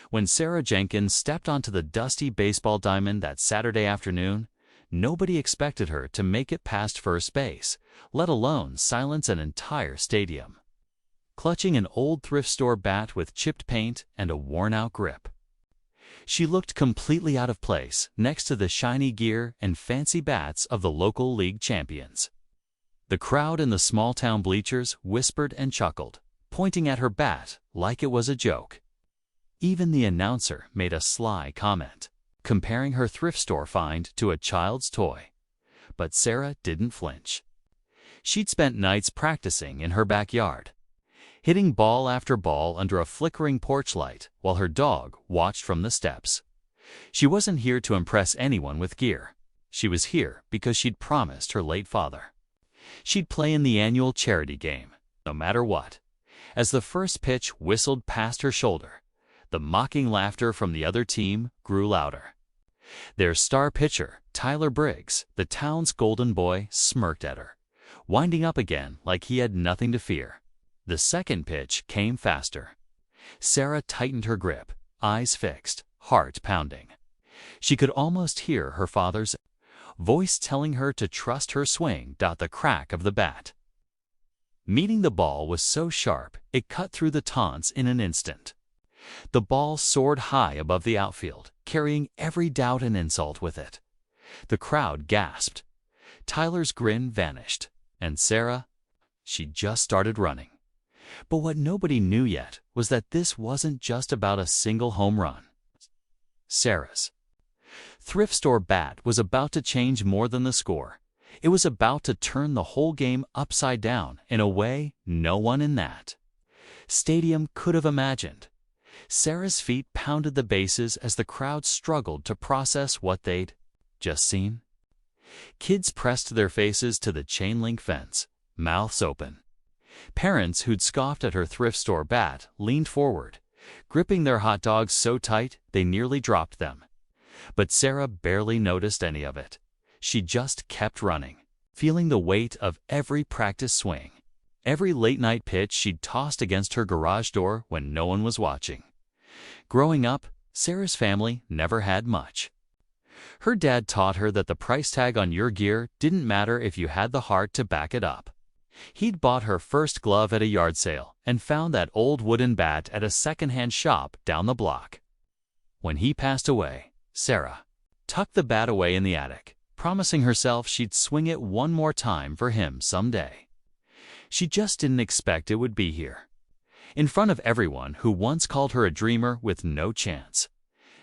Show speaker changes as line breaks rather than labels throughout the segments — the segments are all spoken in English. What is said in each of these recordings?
When Sarah Jenkins stepped onto the dusty baseball diamond that Saturday afternoon, nobody expected her to make it past first base, let alone silence an entire stadium. Clutching an old thrift store bat with chipped paint and a worn-out grip, she looked completely out of place next to the shiny gear and fancy bats of the local league champions. The crowd in the small-town bleachers whispered and chuckled, pointing at her bat like it was a joke. Even the announcer made a sly comment, comparing her thrift store find to a child's toy. But Sarah didn't flinch. She'd spent nights practicing in her backyard, hitting ball after ball under a flickering porch light while her dog watched from the steps. She wasn't here to impress anyone with gear. She was here because she'd promised her late father she'd play in the annual charity game, no matter what. As the first pitch whistled past her shoulder, the mocking laughter from the other team grew louder. Their star pitcher, Tyler Briggs, the town's golden boy, smirked at her, winding up again like he had nothing to fear. The second pitch came faster. Sarah tightened her grip, eyes fixed, heart pounding. She could almost hear her father's voice telling her to trust her swing. The crack of the bat meeting the ball was so sharp it cut through the taunts in an instant. The ball soared high above the outfield, carrying every doubt and insult with it. The crowd gasped. Tyler's grin vanished, and Sarah, she just started running. But what nobody knew yet was that this wasn't just about a single home run. Sarah's thrift store bat was about to change more than the score. It was about to turn the whole game upside down in a way no one in that stadium could have imagined. Sarah's feet pounded the bases as the crowd struggled to process what they'd just seen. Kids pressed their faces to the chain-link fence, mouths open. Parents who'd scoffed at her thrift store bat leaned forward, gripping their hot dogs so tight they nearly dropped them. But Sarah barely noticed any of it. She just kept running, feeling the weight of every practice swing, every late-night pitch she'd tossed against her garage door when no one was watching. Growing up, Sarah's family never had much. Her dad taught her that the price tag on your gear didn't matter if you had the heart to back it up. He'd bought her first glove at a yard sale and found that old wooden bat at a second-hand shop down the block. When he passed away, Sarah tucked the bat away in the attic, promising herself she'd swing it one more time for him someday. She just didn't expect it would be here, in front of everyone who once called her a dreamer with no chance.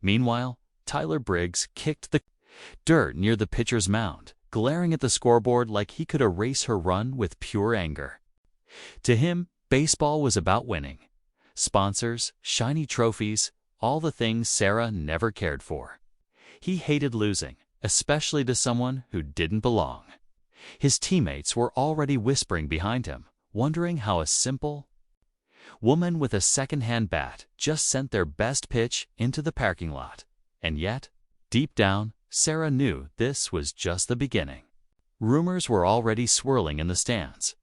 Meanwhile, Tyler Briggs kicked the dirt near the pitcher's mound, glaring at the scoreboard like he could erase her run with pure anger. To him, baseball was about winning. Sponsors, shiny trophies, all the things Sarah never cared for. He hated losing, especially to someone who didn't belong. His teammates were already whispering behind him, wondering how a simple woman with a second-hand bat just sent their best pitch into the parking lot. And yet, deep down, Sarah knew this was just the beginning. Rumors were already swirling in the stands.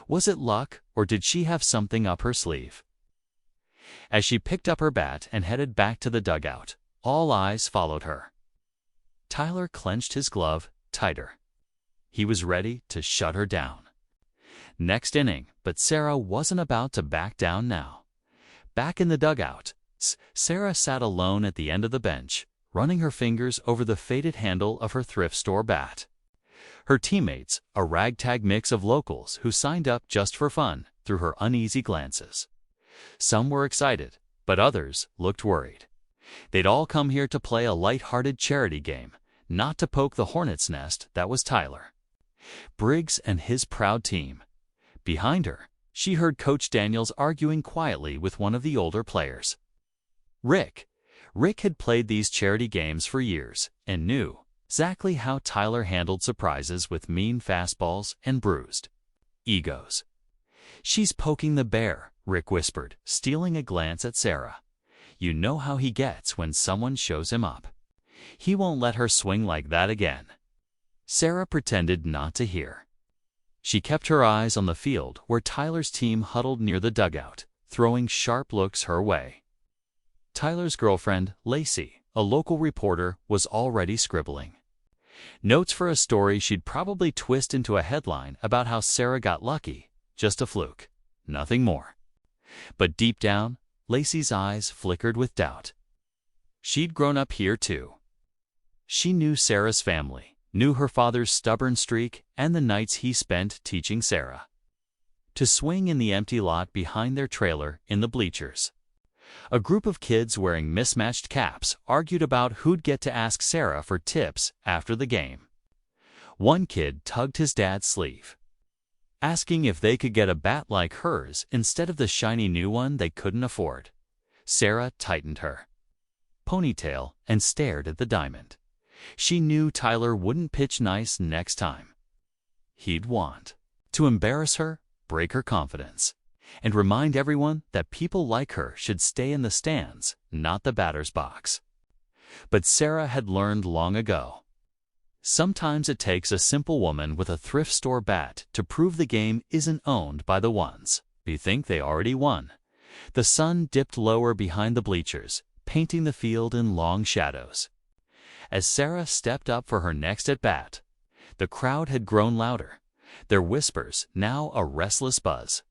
Was it luck, or did she have something up her sleeve? As she picked up her bat and headed back to the dugout, all eyes followed her. Tyler clenched his glove tighter. He was ready to shut her down. Next inning, but Sarah wasn't about to back down now. Back in the dugout, Sarah sat alone at the end of the bench, running her fingers over the faded handle of her thrift store bat. Her teammates, a ragtag mix of locals who signed up just for fun, threw her uneasy glances. Some were excited, but others looked worried. They'd all come here to play a light-hearted charity game, not to poke the hornet's nest that was Tyler Briggs and his proud team. Behind her, she heard Coach Daniels arguing quietly with one of the older players. Rick had played these charity games for years and knew exactly how Tyler handled surprises with mean fastballs and bruised egos. "She's poking the bear," Rick whispered, stealing a glance at Sarah. "You know how he gets when someone shows him up. He won't let her swing like that again." Sarah pretended not to hear. She kept her eyes on the field where Tyler's team huddled near the dugout, throwing sharp looks her way. Tyler's girlfriend, Lacey, a local reporter, was already scribbling notes for a story she'd probably twist into a headline about how Sarah got lucky, just a fluke, nothing more. But deep down, Lacey's eyes flickered with doubt. She'd grown up here too. She knew Sarah's family, knew her father's stubborn streak and the nights he spent teaching Sarah to swing in the empty lot behind their trailer in the bleachers. A group of kids wearing mismatched caps argued about who'd get to ask Sarah for tips after the game. One kid tugged his dad's sleeve, asking if they could get a bat like hers instead of the shiny new one they couldn't afford. Sarah tightened her ponytail and stared at the diamond. She knew Tyler wouldn't pitch nice next time. He'd want to embarrass her, break her confidence, and remind everyone that people like her should stay in the stands, not the batter's box. But Sarah had learned long ago. Sometimes it takes a simple woman with a thrift store bat to prove the game isn't owned by the ones who think they already won. The sun dipped lower behind the bleachers, painting the field in long shadows. As Sarah stepped up for her next at-bat, the crowd had grown louder, their whispers now a restless buzz.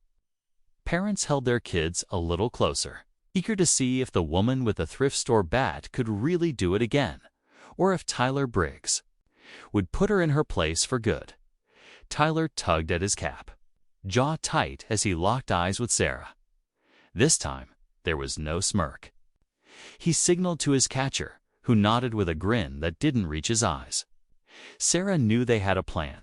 Parents held their kids a little closer, eager to see if the woman with the thrift store bat could really do it again, or if Tyler Briggs would put her in her place for good. Tyler tugged at his cap, jaw tight as he locked eyes with Sarah. This time, there was no smirk. He signaled to his catcher, who nodded with a grin that didn't reach his eyes. Sarah knew they had a plan,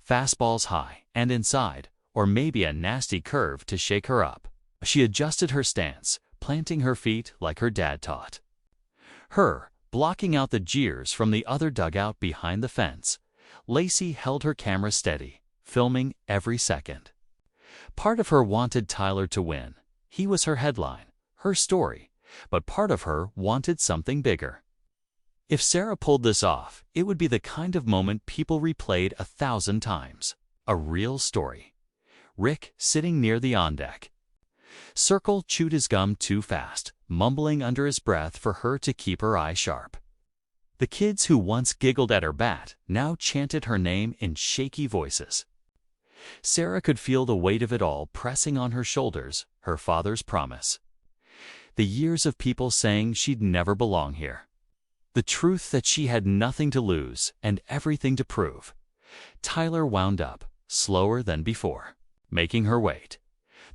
fastballs high and inside, or maybe a nasty curve to shake her up. She adjusted her stance, planting her feet like her dad taught her, blocking out the jeers from the other dugout behind the fence. Lacey held her camera steady, filming every second. Part of her wanted Tyler to win. He was her headline, her story, but part of her wanted something bigger. If Sarah pulled this off, it would be the kind of moment people replayed 1,000 times. A real story. Rick sitting near the on-deck circle chewed his gum too fast, mumbling under his breath for her to keep her eye sharp. The kids who once giggled at her bat now chanted her name in shaky voices. Sarah could feel the weight of it all pressing on her shoulders, her father's promise. The years of people saying she'd never belong here. The truth that she had nothing to lose and everything to prove. Tyler wound up, slower than before, making her wait.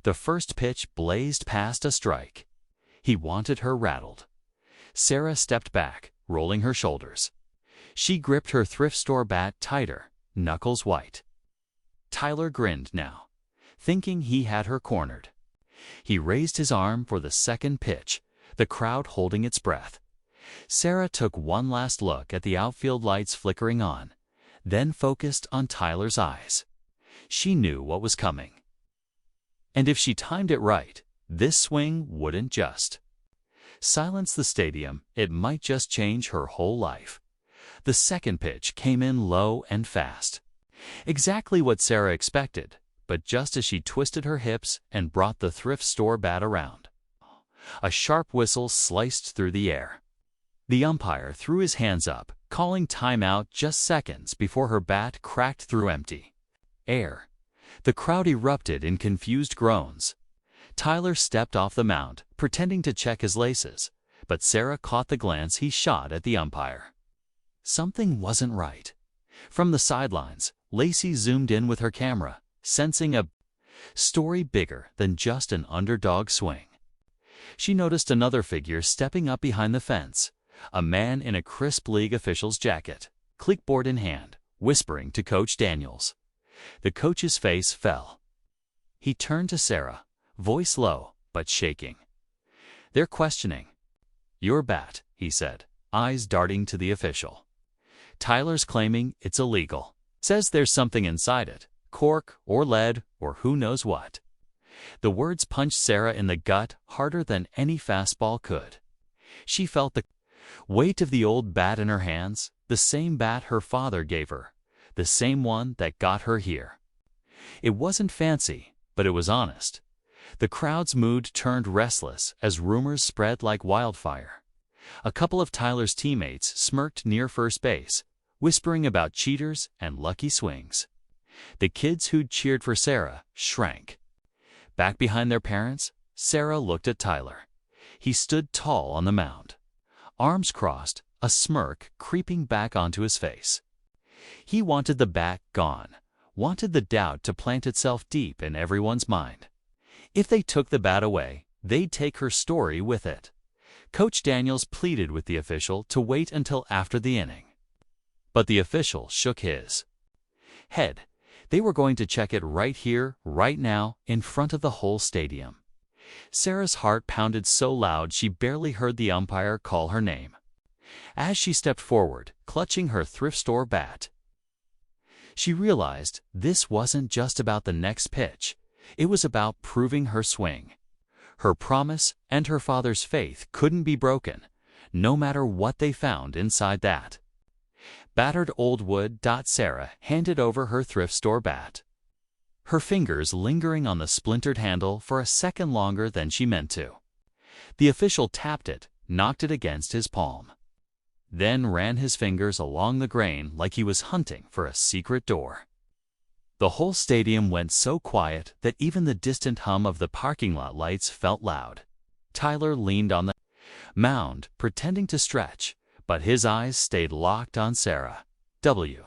The first pitch blazed past a strike. He wanted her rattled. Sarah stepped back, rolling her shoulders. She gripped her thrift store bat tighter, knuckles white. Tyler grinned now, thinking he had her cornered. He raised his arm for the second pitch, the crowd holding its breath. Sarah took one last look at the outfield lights flickering on, then focused on Tyler's eyes. She knew what was coming. And if she timed it right, this swing wouldn't just silence the stadium, it might just change her whole life. The second pitch came in low and fast. Exactly what Sarah expected, but just as she twisted her hips and brought the thrift store bat around, a sharp whistle sliced through the air. The umpire threw his hands up, calling timeout just seconds before her bat cracked through empty air. The crowd erupted in confused groans. Tyler stepped off the mound, pretending to check his laces, but Sarah caught the glance he shot at the umpire. Something wasn't right. From the sidelines, Lacey zoomed in with her camera, sensing a story bigger than just an underdog swing. She noticed another figure stepping up behind the fence, a man in a crisp league official's jacket, clipboard in hand, whispering to Coach Daniels. The coach's face fell. He turned to Sarah, voice low but shaking. "They're questioning your bat," he said, eyes darting to the official. "Tyler's claiming it's illegal. Says there's something inside it, cork or lead or who knows what." The words punched Sarah in the gut harder than any fastball could. She felt the weight of the old bat in her hands, the same bat her father gave her, the same one that got her here. It wasn't fancy, but it was honest. The crowd's mood turned restless as rumors spread like wildfire. A couple of Tyler's teammates smirked near first base, whispering about cheaters and lucky swings. The kids who'd cheered for Sarah shrank. Back behind their parents, Sarah looked at Tyler. He stood tall on the mound, arms crossed, a smirk creeping back onto his face. He wanted the bat gone, wanted the doubt to plant itself deep in everyone's mind. If they took the bat away, they'd take her story with it. Coach Daniels pleaded with the official to wait until after the inning. But the official shook his head. They were going to check it right here, right now, in front of the whole stadium. Sarah's heart pounded so loud she barely heard the umpire call her name. As she stepped forward, clutching her thrift store bat, she realized this wasn't just about the next pitch. It was about proving her swing. Her promise and her father's faith couldn't be broken, no matter what they found inside that battered old wood. Sarah handed over her thrift store bat, her fingers lingering on the splintered handle for a second longer than she meant to. The official tapped it, knocked it against his palm, then ran his fingers along the grain like he was hunting for a secret door. The whole stadium went so quiet that even the distant hum of the parking lot lights felt loud. Tyler leaned on the mound, pretending to stretch, but his eyes stayed locked on Sarah. W.